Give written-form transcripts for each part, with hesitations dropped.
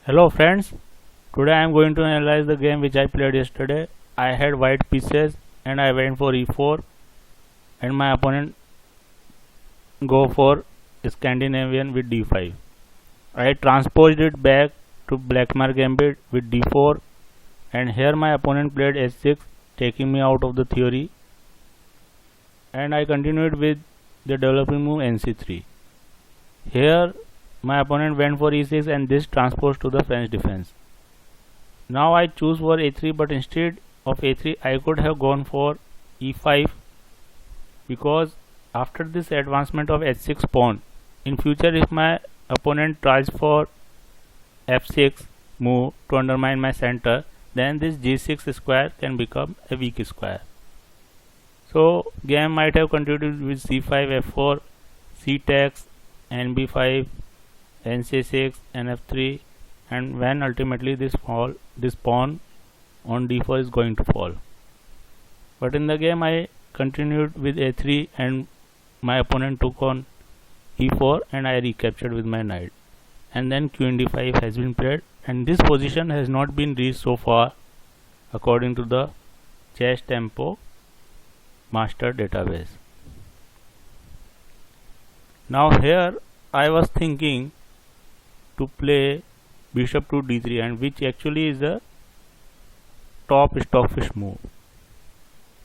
Hello friends, today I am going to analyze the game which I played yesterday. I had white pieces and I went for e4 and my opponent go for Scandinavian with d5. I transposed it back to Blackmar Gambit with d4 and here my opponent played h6 taking me out of the theory, and I continued with the developing move nc3. Here my opponent went for e6 and this transposed to the French defense. Now I choose for a3, but instead of a3 I could have gone for e5, because after this advancement of h6 pawn, in future if my opponent tries for f6 move to undermine my center, then this g6 square can become a weak square. So game might have continued with c5, f4, c takes, nb5, nc6, nf3, and when ultimately this pawn on d4 is going to fall. But in the game I continued with a3 and my opponent took on e4 and I recaptured with my knight, and then queen d5 has been played, and this position has not been reached so far according to the chess tempo master database. Now here I was thinking to play bishop to d3, and which actually is the top stockfish move.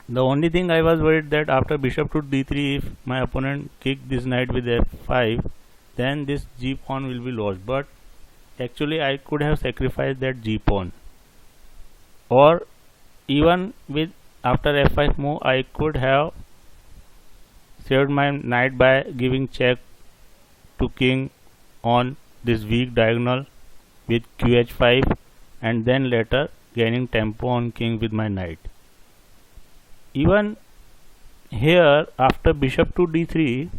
The only thing I was worried that after bishop to d3, if my opponent kicked this knight with f5, then this g pawn will be lost, but actually I could have sacrificed that g pawn, or even with after f5 move I could have saved my knight by giving check to king on this weak diagonal with qh5, and then later gaining tempo on king with my knight. Even here after bishop to d3,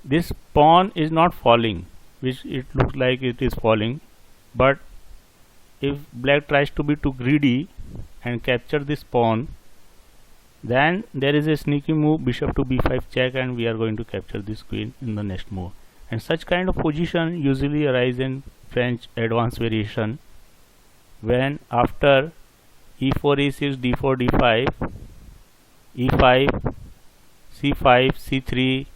this pawn is not falling, which it looks like it is falling, but if black tries to be too greedy and capture this pawn, then there is a sneaky move bishop to b5 check, and we are going to capture this queen in the next move. And such kind of position usually arise in French advanced variation, when after e4 e6 d4 d5 e5 c5 c3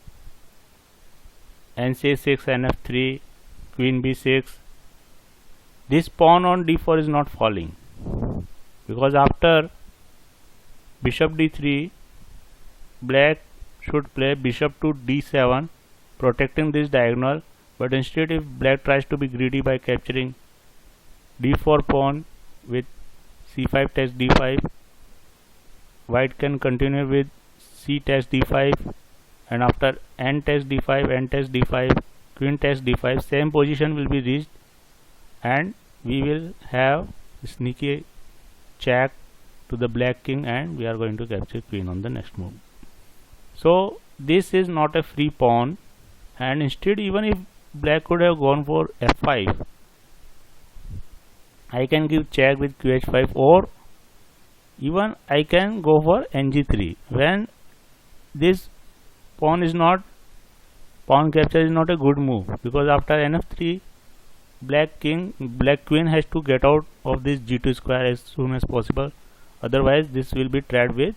nc6 nf3 queen b6, this pawn on d4 is not falling, because after bishop d3 black should play bishop to d7 protecting this diagonal, but instead if black tries to be greedy by capturing d4 pawn with c5 takes d5, white can continue with c takes d5, and after n takes d5, n takes d5, queen takes d5, same position will be reached, and we will have sneaky check to the black king, and we are going to capture queen on the next move. So this is not a free pawn, and instead even if black could have gone for f5, I can give check with qh5, or even I can go for ng3. When this pawn capture is not a good move, because after nf3 black queen has to get out of this g2 square as soon as possible, otherwise this will be trapped with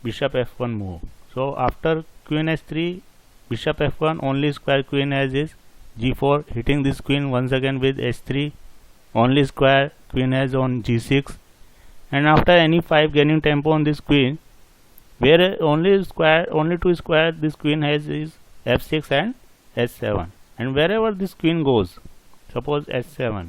bishop f1 move. So after queen h3 bishop f1, only square queen has is g4, hitting this queen once again with h3, only square queen has on g6, and after any 5 gaining tempo on this queen, where only two square this queen has is f6 and h7, and wherever this queen goes, suppose h7,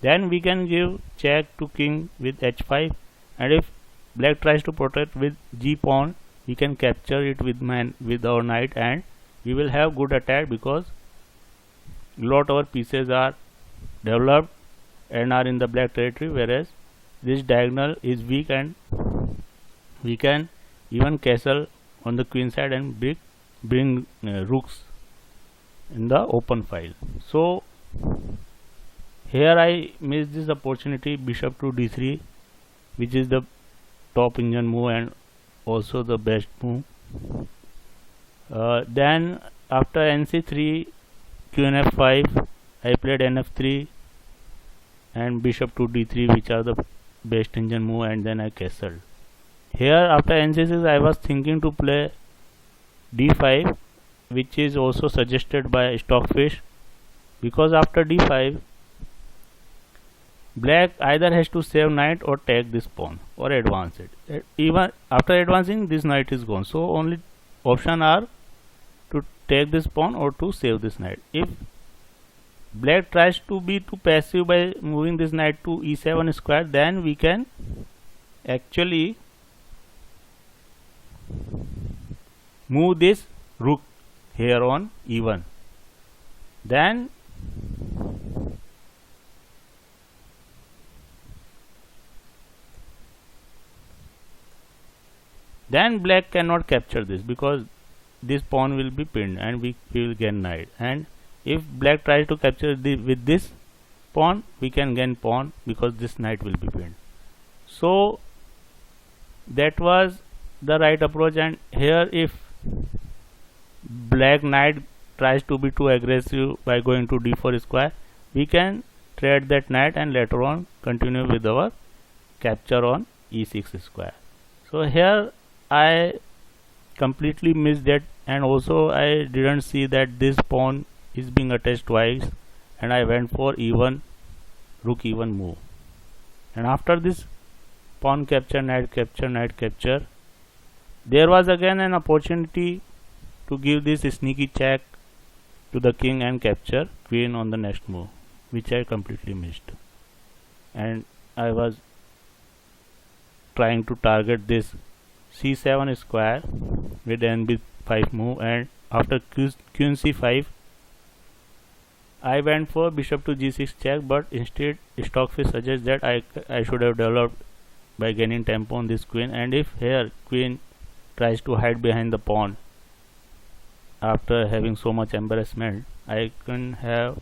then we can give check to king with h5, and if black tries to protect with g pawn, we can capture it with our knight, and we will have good attack, because lot our pieces are developed and are in the black territory, whereas this diagonal is weak, and we can even castle on the queen side and bring rooks in the open file. So here I missed this opportunity, bishop to d3, which is the top engine move and also the best move. Then after nc3 qn f5, I played nf3 and bishop to d3, which are the best engine move, and then I castled. Here after n6 I was thinking to play d5, which is also suggested by Stockfish, because after d5 black either has to save knight or take this pawn or advance it. Even after advancing, this knight is gone, so only option are to take this pawn or to save this knight. If black tries to be too passive by moving this knight to e7 square, then we can actually move this rook here on e1. Then black cannot capture this, because this pawn will be pinned and we will gain knight. And if black tries to capture with this pawn, we can gain pawn because this knight will be pinned. So that was the right approach. And here if black knight tries to be too aggressive by going to d4 square, we can trade that knight and later on continue with our capture on e6 square. So here I completely missed that, and also I didn't see that this pawn is being attached twice, and I went for e1 rook e1 move. And after this pawn capture, knight capture, knight capture, there was again an opportunity to give this sneaky check to the king and capture queen on the next move, which I completely missed. And I was trying to target this c7 square with nb5 move, and after queen c5 I went for bishop to g6 check, but instead Stockfish suggests that I should have developed by gaining tempo on this queen. And if here queen tries to hide behind the pawn after having so much embarrassment, I could have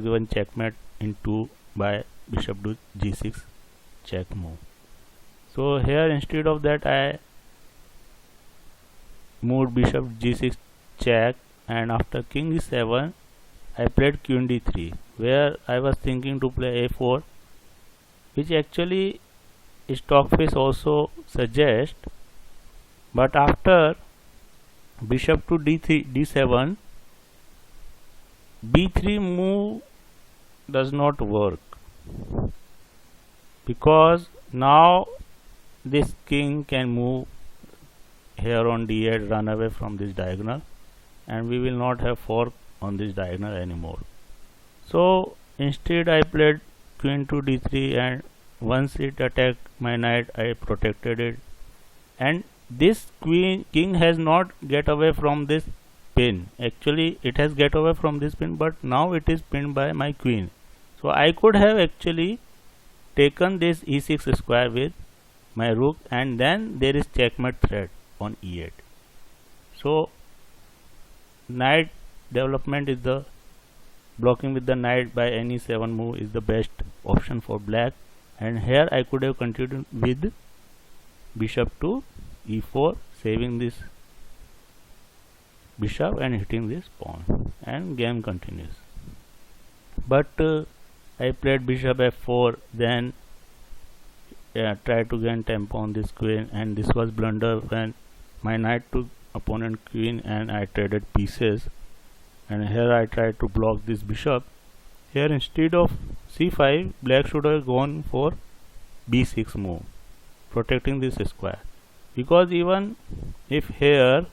given checkmate in 2 by bishop to g6 check move. So here instead of that I moved bishop g6 check, and after king e7 I played queen d3, where I was thinking to play a4, which actually Stockfish also suggests. But after bishop to d7, b3 move does not work, because now this king can move here on d8, run away from this diagonal, and we will not have fork on this diagonal anymore. So instead I played queen to d3, and once it attacked my knight I protected it, and this king has not get away from this pin. Actually it has get away from this pin, but now it is pinned by my queen. So I could have actually taken this e6 square with my rook, and then there is checkmate threat on e8. So knight development is the blocking with the knight by any 7 move is the best option for black. And here I could have continued with bishop to e4, saving this bishop and hitting this pawn, and game continues. But I played bishop f4, then tried to gain tempo on this queen, and this was blunder when my knight took opponent queen and I traded pieces. And here I tried to block this bishop. Here instead of c5, black should have gone for b6 move, protecting this square, because even if here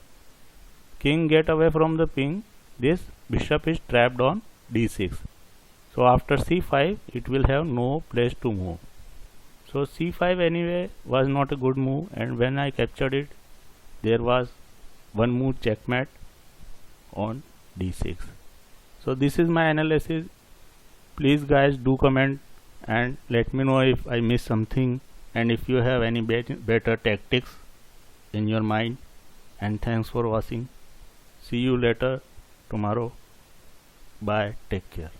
king get away from the pin, this bishop is trapped on d6. So after c5 it will have no place to move. So c5 anyway was not a good move, and when I captured it, there was one move checkmate on d6. So this is my analysis. Please guys do comment and let me know if I missed something, and if you have any better tactics in your mind. And thanks for watching. See you later tomorrow. Bye. Take care.